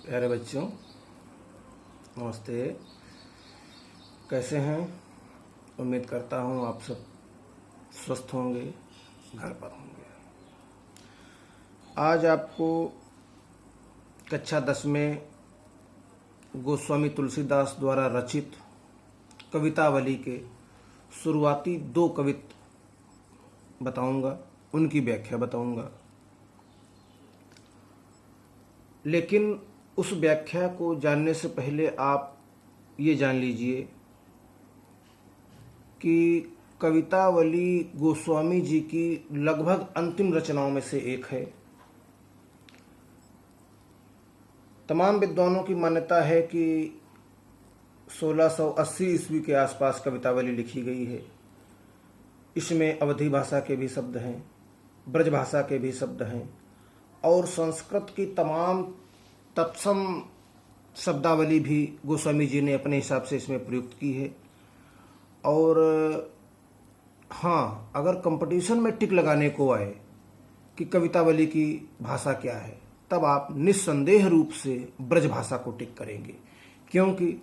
प्यारे बच्चों, नमस्ते। कैसे हैं? उम्मीद करता हूँ आप सब स्वस्थ होंगे, घर पर होंगे। आज आपको कक्षा 10 में गोस्वामी तुलसीदास द्वारा रचित कवितावली के शुरुआती 2 कवित बताऊंगा, उनकी व्याख्या बताऊंगा। लेकिन उस व्याख्या को जानने से पहले आप ये जान लीजिए कि कवितावली गोस्वामी जी की लगभग अंतिम रचनाओं में से एक है। तमाम विद्वानों की मान्यता है कि 1680 ईस्वी के आसपास कवितावली लिखी गई है। इसमें अवधी भाषा के भी शब्द हैं, ब्रज भाषा के भी शब्द हैं और संस्कृत की तमाम तत्सम शब्दावली भी गोस्वामी जी ने अपने हिसाब से इसमें प्रयुक्त की है। और हाँ, अगर कंपटीशन में टिक लगाने को आए कि कवितावली की भाषा क्या है, तब आप निस्संदेह रूप से ब्रज भाषा को टिक करेंगे, क्योंकि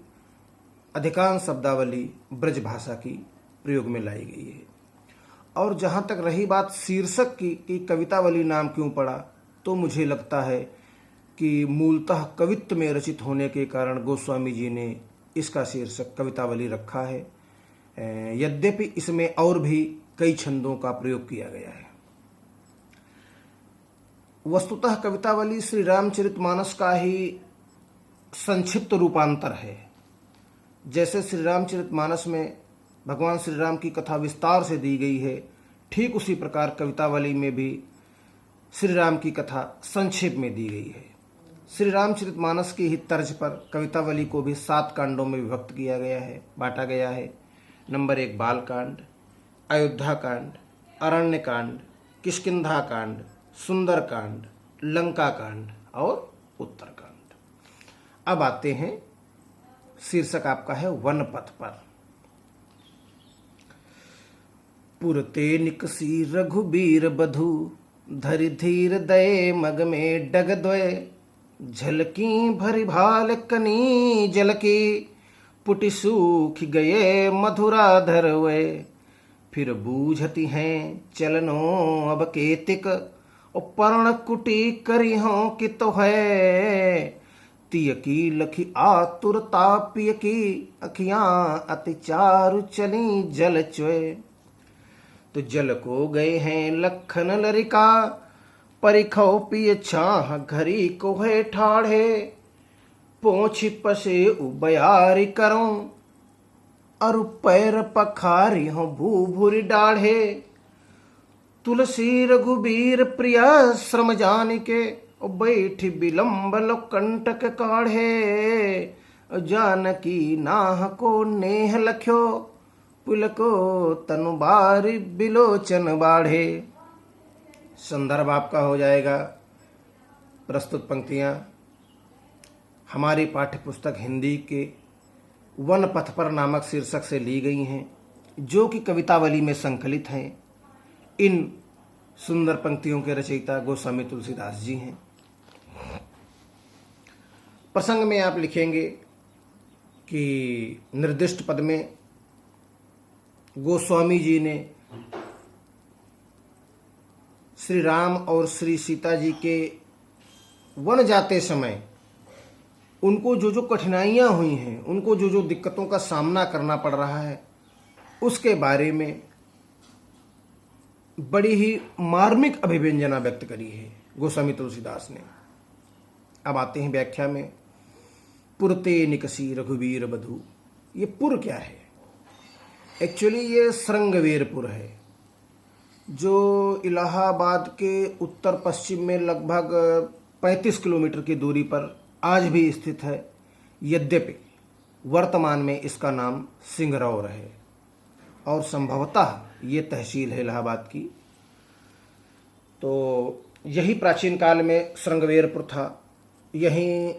अधिकांश शब्दावली ब्रज भाषा की प्रयोग में लाई गई है। और जहाँ तक रही बात शीर्षक की कि कवितावली नाम क्यों पड़ा, तो मुझे लगता है कि मूलतः कवित्व में रचित होने के कारण गोस्वामी जी ने इसका शीर्षक कवितावली रखा है, यद्यपि इसमें और भी कई छंदों का प्रयोग किया गया है। वस्तुतः कवितावली श्री रामचरितमानस का ही संक्षिप्त रूपांतर है। जैसे श्री रामचरितमानस में भगवान श्री राम की कथा विस्तार से दी गई है, ठीक उसी प्रकार कवितावली में भी श्री राम की कथा संक्षेप में दी गई है। श्री रामचरितमानस की ही तर्ज पर कवितावली को भी 7 कांडों में विभक्त किया गया है, बांटा गया है। नंबर 1 बाल कांड, अयोध्या कांड, अरण्य कांड, किष्किंधा कांड, सुंदर कांड, लंका कांड और उत्तर कांड। अब आते हैं, शीर्षक आपका है वन पथ पर। पुरते निकसी रघुबीर बधु, धरि धीर दये मग में डग द्वय, झलकी भरी भाल कनी जल की, पुटि सूख गए मधुरा धरवे, फिर बूझती हैं चलनो अब केतिक, पर्ण कुटी करी हो कि तो है, तिय की लखी आतुरता पिय की, अखियां अति चारु चली जल चुए, तो जल को गए हैं लखन लरिका, परिखो पिय छाह घरी को है ठाढ़े, पोछ पसे उबयारी करो, अरु पैर पखारी हो भूभुरी डाढ़े, तुलसी रघुबीर प्रिय श्रम जान के, बैठ बिलम्ब लो कंटक काढ़े, जानकी नाह को नेह लख्यो, पुलको तनु बारी बिलोचन बाढ़े। संदर्भ आपका हो जाएगा प्रस्तुत पंक्तियां हमारी पाठ्य पुस्तक हिंदी के वन पथ पर नामक शीर्षक से ली गई हैं, जो कि कवितावली में संकलित हैं। इन सुंदर पंक्तियों के रचयिता गोस्वामी तुलसीदास जी हैं। प्रसंग में आप लिखेंगे कि निर्दिष्ट पद में गोस्वामी जी ने श्री राम और श्री सीता जी के वन जाते समय उनको जो जो कठिनाइयां हुई हैं, उनको जो जो दिक्कतों का सामना करना पड़ रहा है, उसके बारे में बड़ी ही मार्मिक अभिव्यंजना व्यक्त करी है गोस्वामी तुलसीदास ने। अब आते हैं व्याख्या में। पुरते निकसी रघुबीर बधु, ये पुर क्या है? एक्चुअली ये श्रृंगवेरपुर है, जो इलाहाबाद के उत्तर पश्चिम में लगभग 35 किलोमीटर की दूरी पर आज भी स्थित है। यद्यपि वर्तमान में इसका नाम सिंगरौर है और संभवतः ये तहसील है इलाहाबाद की। तो यही प्राचीन काल में श्रृंगवेरपुर था। यहीं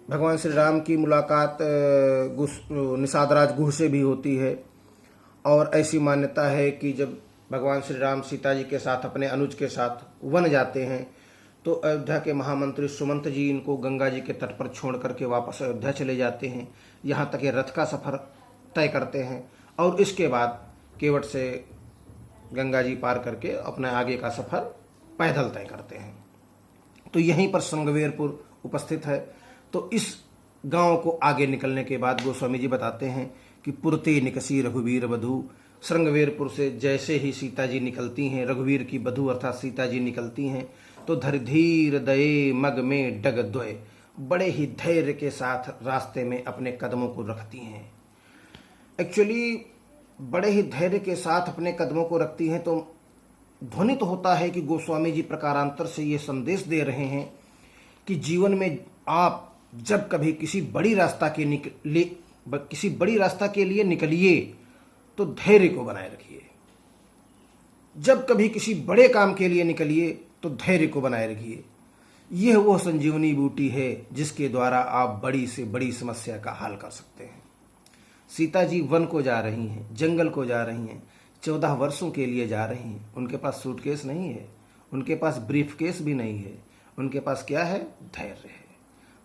भगवान श्री राम की मुलाकात निषादराज गुह से भी होती है। और ऐसी मान्यता है कि जब भगवान श्री राम सीता जी के साथ अपने अनुज के साथ वन जाते हैं, तो अयोध्या के महामंत्री सुमंत जी इनको गंगा जी के तट पर छोड़ करके वापस अयोध्या चले जाते हैं। यहाँ तक ये रथ का सफ़र तय करते हैं और इसके बाद केवट से गंगा जी पार करके अपना आगे का सफ़र पैदल तय करते हैं। तो यहीं पर श्रृंगवेरपुर उपस्थित है। तो इस गांव को आगे निकलने के बाद गोस्वामी जी बताते हैं कि पुरते निकसी रघुवीर बधू। श्रृंगवेरपुर से जैसे ही सीता जी निकलती हैं, रघुवीर की बधू अर्थात सीता जी निकलती हैं, तो धीर दये मग में डग द्वय, बड़े ही धैर्य के साथ रास्ते में अपने कदमों को रखती हैं। एक्चुअली बड़े ही धैर्य के साथ अपने कदमों को रखती हैं, तो ध्वनित तो होता है कि गोस्वामी जी प्रकारांतर से ये संदेश दे रहे हैं कि जीवन में आप जब कभी किसी बड़ी रास्ता के लिए निकलिए तो धैर्य को बनाए रखिए। जब कभी किसी बड़े काम के लिए निकलिए तो धैर्य को बनाए रखिए। यह वो संजीवनी बूटी है जिसके द्वारा आप बड़ी से बड़ी समस्या का हल कर सकते हैं। सीता जी वन को जा रही हैं, जंगल को जा रही हैं, 14 वर्षों के लिए जा रही हैं। उनके पास सूटकेस नहीं है, उनके पास ब्रीफकेस भी नहीं है, उनके पास क्या है? धैर्य है।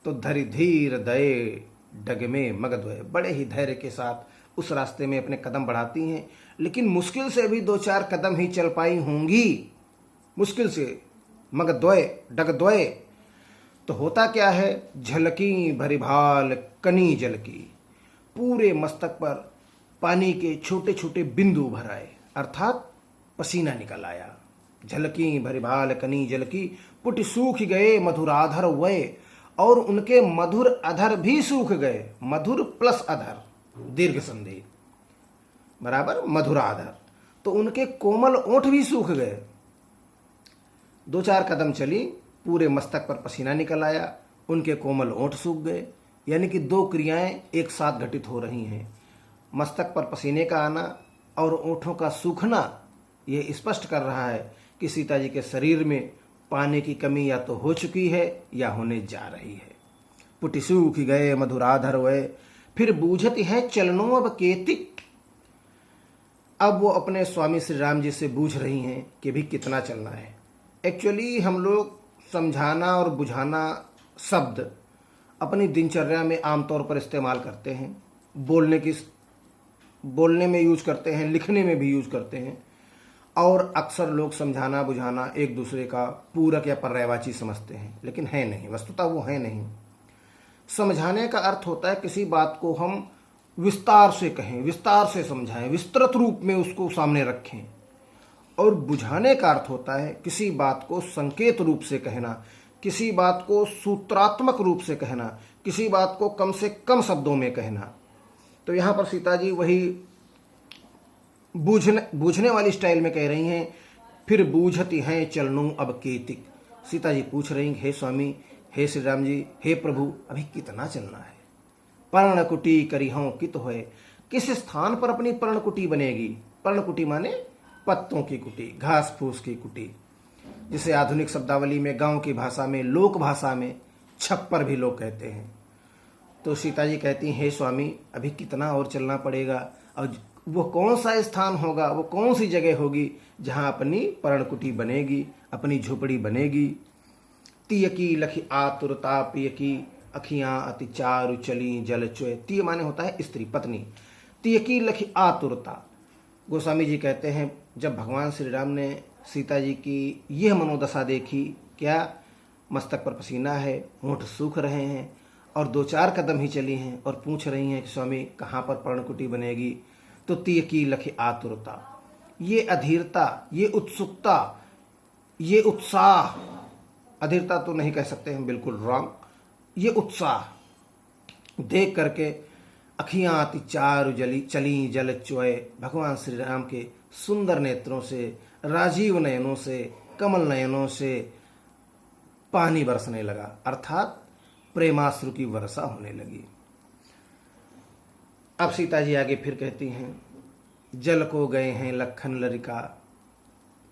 तो धीर दये डग में मगद्वय, बड़े ही धैर्य के साथ उस रास्ते में अपने कदम बढ़ाती हैं। लेकिन मुश्किल से भी 2-4 कदम ही चल पाई होंगी, मुश्किल से, मगद्वय डगद्वय। तो होता क्या है? झलकी भरिभाल कनी जल की, पूरे मस्तक पर पानी के छोटे छोटे बिंदु भर आए, अर्थात पसीना निकल आया। झलकी भरिभाल कनी जल की, पुट सूख गए मधुराधर वय, और उनके मधुर अधर भी सूख गए। मधुर प्लस अधर, दीर्घ संधि बराबर मधुराधर, तो उनके कोमल ओंठ भी सूख गए। 2-4 कदम चली, पूरे मस्तक पर पसीना निकल आया, उनके कोमल ओंठ सूख गए। यानी कि 2 क्रियाएं एक साथ घटित हो रही हैं। मस्तक पर पसीने का आना और ओंठों का सूखना, यह स्पष्ट कर रहा है कि सीता जी के शरीर में पानी की कमी या तो हो चुकी है या होने जा रही है। पुटि सूख गए मधुराधर वय, फिर बूझती है चलनो अब केतिक। अब वो अपने स्वामी श्री राम जी से बूझ रही हैं कि भी कितना चलना है। एक्चुअली हम लोग समझाना और बुझाना शब्द अपनी दिनचर्या में आमतौर पर इस्तेमाल करते हैं, बोलने में यूज करते हैं, लिखने में भी यूज करते हैं, और अक्सर लोग समझाना बुझाना एक दूसरे का पूरक या पर्यायवाची समझते हैं, लेकिन है नहीं, वस्तुतः वो है नहीं। समझाने का अर्थ होता है किसी बात को हम विस्तार से कहें, विस्तार से समझाएं, विस्तृत रूप में उसको सामने रखें। और बुझाने का अर्थ होता है किसी बात को संकेत रूप से कहना, किसी बात को सूत्रात्मक रूप से कहना, किसी बात को कम से कम शब्दों में कहना। तो यहाँ पर सीता जी वही बूझने वाली स्टाइल में कह रही हैं, फिर बूझती हैं चलनों अब केतिक। सीता जी पूछ रही हैं, हे स्वामी, हे श्री राम जी, हे प्रभु, अभी कितना चलना है? पर्णकुटी करिहों कित होए, किस स्थान पर अपनी पर्णकुटी बनेगी? पर्णकुटी माने पत्तों की कुटी, घास फूस की कुटी, जिसे आधुनिक शब्दावली में, गांव की भाषा में, लोक भाषा में छप्पर भी लोग कहते हैं। तो सीता जी कहती हैं, हे स्वामी, अभी कितना और चलना पड़ेगा? और वो कौन सा स्थान होगा, वो कौन सी जगह होगी जहां अपनी पर्णकुटी बनेगी, अपनी झोपड़ी बनेगी? तियकी लखी आतुरता पियकी, अखियां अति चारु चली जल चोय। तिय माने होता है स्त्री, पत्नी। तियकी लखी आतुरता। गोस्वामी जी कहते हैं, जब भगवान श्री राम ने सीता जी की यह मनोदशा देखी, क्या मस्तक पर पसीना है, होंठ सूख रहे हैं और 2-4 कदम ही चली हैं और पूछ रही हैं कि स्वामी कहाँ पर पर्णकुटी बनेगी? तो तिय की लखी आतुरता, ये अधीरता, ये उत्सुकता, ये उत्साह, अधीरता तो नहीं कह सकते हैं, बिल्कुल रॉन्ग, ये उत्साह देख करके अखियां अति चारु चली जल चोय। भगवान श्री राम के सुंदर नेत्रों से, राजीव नयनों से, कमल नयनों से पानी बरसने लगा, अर्थात प्रेमाश्रु की वर्षा होने लगी। अब सीता जी आगे फिर कहती हैं, जल को गए हैं लखन लरिका,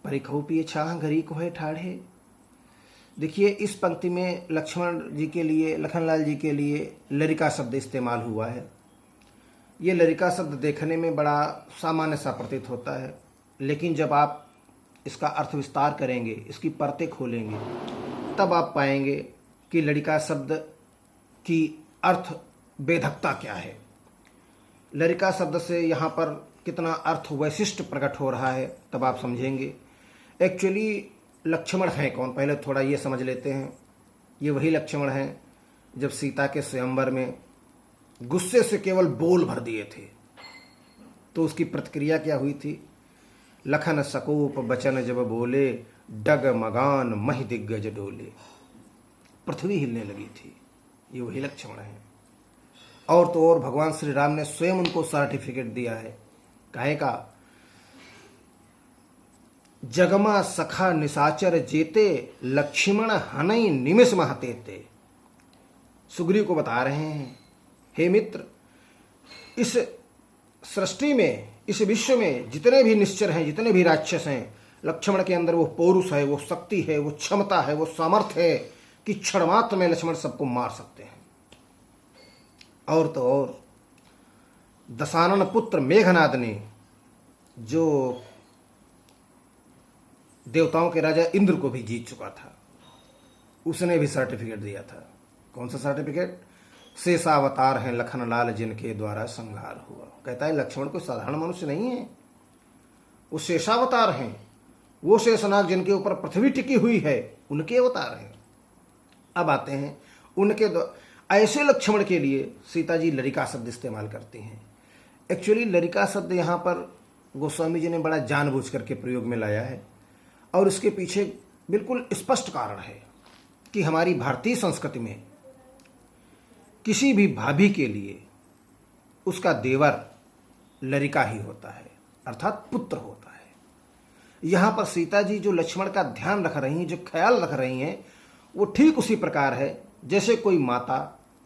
परिखो पिए छाह घरी को है ठाढ़े। देखिए, इस पंक्ति में लक्ष्मण जी के लिए, लखनलाल जी के लिए लरिका शब्द इस्तेमाल हुआ है। ये लरिका शब्द देखने में बड़ा सामान्य सा प्रतीत होता है, लेकिन जब आप इसका अर्थ विस्तार करेंगे, इसकी परतें खोलेंगे, तब आप पाएंगे कि लड़िका शब्द की अर्थ वेधकता क्या है। लड़िका शब्द से यहाँ पर कितना अर्थ वैशिष्ट प्रकट हो रहा है, तब आप समझेंगे। एक्चुअली लक्ष्मण हैं कौन, पहले थोड़ा ये समझ लेते हैं। ये वही लक्ष्मण हैं जब सीता के स्वयंवर में गुस्से से केवल बोल भर दिए थे, तो उसकी प्रतिक्रिया क्या हुई थी। लखन सकोप बचन जब बोले, डग मगान महि दिग्गज डोले। पृथ्वी हिलने लगी थी। ये वही लक्ष्मण है। और तो और भगवान श्री राम ने स्वयं उनको सर्टिफिकेट दिया है। काहे का, जगमा सखा निशाचर जेते, लक्ष्मण हनई निमिष महतेते। सुग्रीव को बता रहे हैं, हे मित्र, इस सृष्टि में, इस विश्व में जितने भी निश्चर हैं, जितने भी राक्षस हैं, लक्ष्मण के अंदर वो पौरुष है, वो शक्ति है, वो क्षमता है, वो सामर्थ्य है कि क्षणमात्र में लक्ष्मण सबको मार सकते हैं। और तो और दशानन पुत्र मेघनाद ने, जो देवताओं के राजा इंद्र को भी जीत चुका था, उसने भी सर्टिफिकेट दिया था। कौन सा सर्टिफिकेट? शेषावतार हैं लखन लाल जिनके द्वारा संहार हुआ। कहता है लक्ष्मण कोई साधारण मनुष्य नहीं है, वो शेषावतार हैं। वो शेषनाग जिनके ऊपर पृथ्वी टिकी हुई है, उनके अवतार हैं। अब आते हैं उनके ऐसे लक्ष्मण के लिए सीता जी लड़िका शब्द इस्तेमाल करती हैं। एक्चुअली लड़िका शब्द यहाँ पर गोस्वामी जी ने बड़ा जानबूझ करके प्रयोग में लाया है, और इसके पीछे बिल्कुल स्पष्ट कारण है कि हमारी भारतीय संस्कृति में किसी भी भाभी के लिए उसका देवर लड़िका ही होता है, अर्थात पुत्र होता है। यहाँ पर सीता जी जो लक्ष्मण का ध्यान रख रही हैं, जो ख्याल रख रही हैं, वो ठीक उसी प्रकार है जैसे कोई माता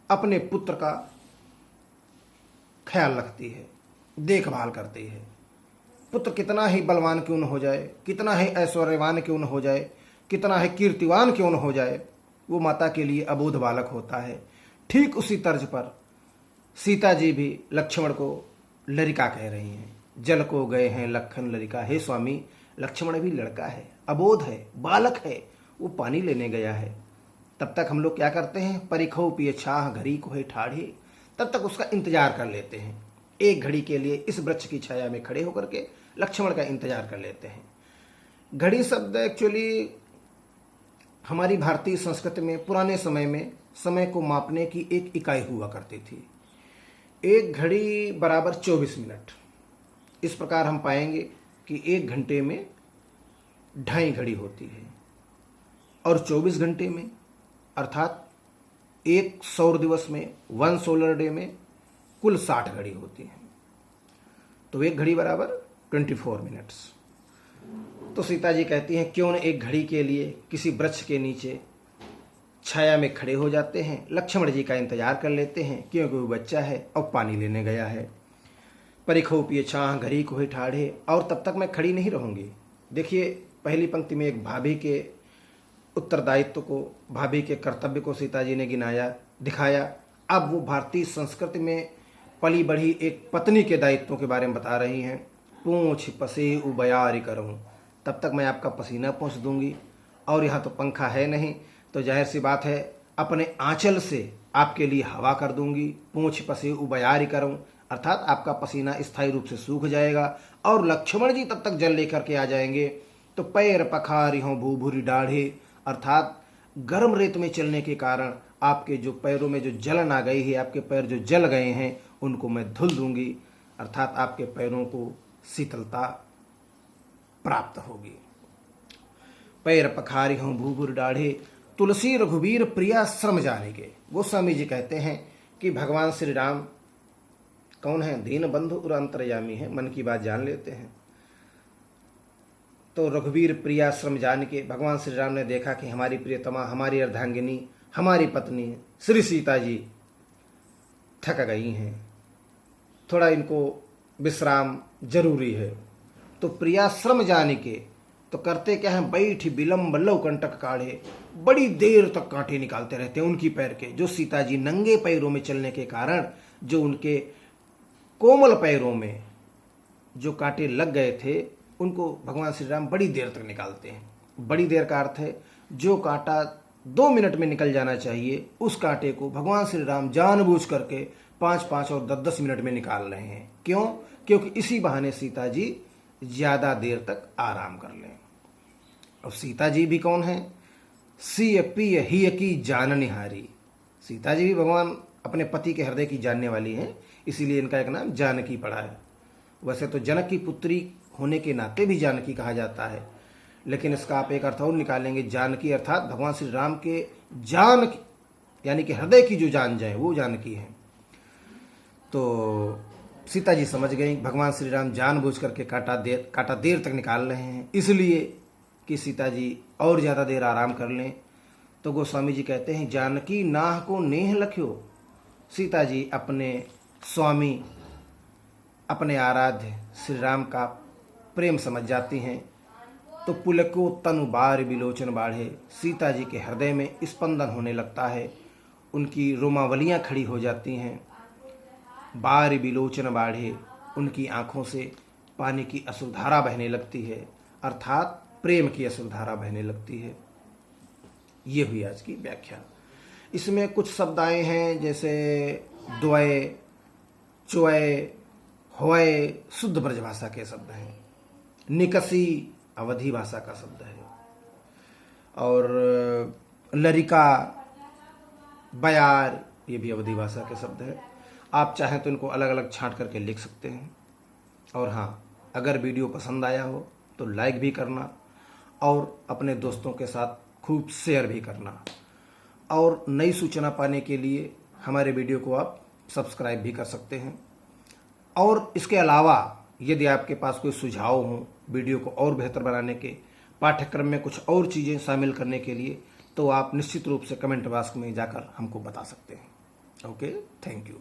अपने पुत्र का ख्याल रखती है, देखभाल करती है। पुत्र कितना ही बलवान क्यों न हो जाए, कितना ही ऐश्वर्यवान क्यों न हो जाए, कितना ही कीर्तिवान क्यों न हो जाए, वो माता के लिए अबोध बालक होता है। ठीक उसी तर्ज पर सीता जी भी लक्ष्मण को लड़िका कह रही हैं। जल को गए हैं लखन लड़िका। हे स्वामी, लक्ष्मण भी लड़का है, अबोध है, बालक है, वो पानी लेने गया है। तब तक हम लोग क्या करते हैं, परिखो पिए छाह घड़ी को है ठाढ़े, तब तक उसका इंतजार कर लेते हैं। एक घड़ी के लिए इस वृक्ष की छाया में खड़े होकर के लक्ष्मण का इंतजार कर लेते हैं। घड़ी शब्द एक्चुअली हमारी भारतीय संस्कृति में पुराने समय में समय को मापने की एक इकाई हुआ करती थी। एक घड़ी बराबर 24 मिनट। इस प्रकार हम पाएंगे कि एक घंटे में 2.5 घड़ी होती है, और 24 घंटे में अर्थात एक सौर दिवस में, 1 सोलर डे में कुल 60 घड़ी होती है। तो एक घड़ी बराबर 24 मिनट्स। तो सीता जी कहती हैं क्यों न एक घड़ी के लिए किसी वृक्ष के नीचे छाया में खड़े हो जाते हैं, लक्ष्मण जी का इंतजार कर लेते हैं, क्योंकि वो बच्चा है और पानी लेने गया है। परिखो पिए छाह घड़ी को ही ठाढ़े, और तब तक मैं खड़ी नहीं रहूंगी। देखिए पहली पंक्ति में एक भाभी के उत्तरदायित्व को, भाभी के कर्तव्य को सीता जी ने गिनाया, दिखाया। अब वो भारतीय संस्कृति में पली बढ़ी एक पत्नी के दायित्वों के बारे में बता रही हैं। पूछ पसे उबयारी करूँ, तब तक मैं आपका पसीना पोंछ दूंगी, और यहाँ तो पंखा है नहीं, तो जाहिर सी बात है अपने आंचल से आपके लिए हवा कर दूंगी। पूछ पसे उबयारी करूँ, अर्थात आपका पसीना स्थायी रूप से सूख जाएगा, और लक्ष्मण जी तब तक जल लेकर के आ जाएंगे। तो पैर पखारी हों भूभूरी डाढ़े, अर्थात गर्म रेत में चलने के कारण आपके जो पैरों में जो जलन आ गई है, आपके पैर जो जल गए हैं, उनको मैं धुल दूंगी, अर्थात आपके पैरों को शीतलता प्राप्त होगी। पैर पखारी हों भूभूर डाढ़े, तुलसी रघुवीर प्रिया श्रम जानेगे। गोस्वामी जी कहते हैं कि भगवान श्री राम कौन है, दीन बंधु और अंतर्यामी है। मन की बात जान लेते हैं। तो रघुवीर प्रिया श्रम जान के भगवान श्री राम ने देखा कि हमारी प्रियतमा, हमारी अर्धांगिनी, हमारी पत्नी श्री सीता जी थक गई हैं, थोड़ा इनको विश्राम जरूरी है। तो प्रिया श्रम जाने के तो करते क्या है, बैठ विलंब लव कंटक काढ़े, बड़ी देर तक कांटे निकालते रहते हैं उनकी पैर के। जो सीता जी नंगे पैरों में चलने के कारण जो उनके कोमल पैरों में जो कांटे लग गए थे, उनको भगवान श्री राम बड़ी देर तक निकालते हैं। बड़ी देर का अर्थ है जो कांटा 2 मिनट में निकल जाना चाहिए, उस कांटे को भगवान श्री राम जानबूझ करके 5-5 और 10-10 मिनट में निकाल रहे हैं। क्यों? क्योंकि इसी बहाने सीता जी ज्यादा देर तक आराम कर लें। और सीता जी भी कौन है? सिय पिय हिय की जान निहारी। सीता जी भी भगवान अपने पति के हृदय की जानने वाली हैं, इसीलिए इनका एक नाम जानकी पड़ा है। वैसे तो जनक की पुत्री होने के नाते भी जानकी कहा जाता है, लेकिन इसका आप एक अर्थ और निकालेंगे, जानकी अर्थात भगवान श्री राम के जान यानी कि हृदय की जो जान जाए वो जानकी है। तो सीता जी समझ गई भगवान श्री राम जानबूझ करके कांटा देर तक निकाल रहे हैं, इसलिए कि सीता जी और ज़्यादा देर आराम कर लें। तो गोस्वामी जी कहते हैं, जानकी नाह को नेह लख्यो। सीता जी अपने स्वामी, अपने आराध्य श्री राम का प्रेम समझ जाती हैं। तो पुलको तनु बार विलोचन बाढ़े। सीता जी के हृदय में स्पंदन होने लगता है, उनकी रोमावलियाँ खड़ी हो जाती हैं। बार विलोचन बाढ़े, उनकी आँखों से पानी की अश्रुधारा बहने लगती है, अर्थात प्रेम की अश्रुधारा बहने लगती है। ये हुई आज की व्याख्या। इसमें कुछ शब्द आए हैं जैसे द्वय, च्वय, होय, शुद्ध ब्रजभाषा के शब्द हैं। निकसी अवधी भाषा का शब्द है। और लरिका, बयार, ये भी अवधी भाषा के शब्द है। आप चाहें तो इनको अलग अलग छांट करके लिख सकते हैं। और हाँ, अगर वीडियो पसंद आया हो तो लाइक भी करना और अपने दोस्तों के साथ खूब शेयर भी करना। और नई सूचना पाने के लिए हमारे वीडियो को आप सब्सक्राइब भी कर सकते हैं। और इसके अलावा यदि आपके पास कोई सुझाव हो वीडियो को और बेहतर बनाने के, पाठ्यक्रम में कुछ और चीज़ें शामिल करने के लिए, तो आप निश्चित रूप से कमेंट बॉक्स में जाकर हमको बता सकते हैं। Okay, thank you.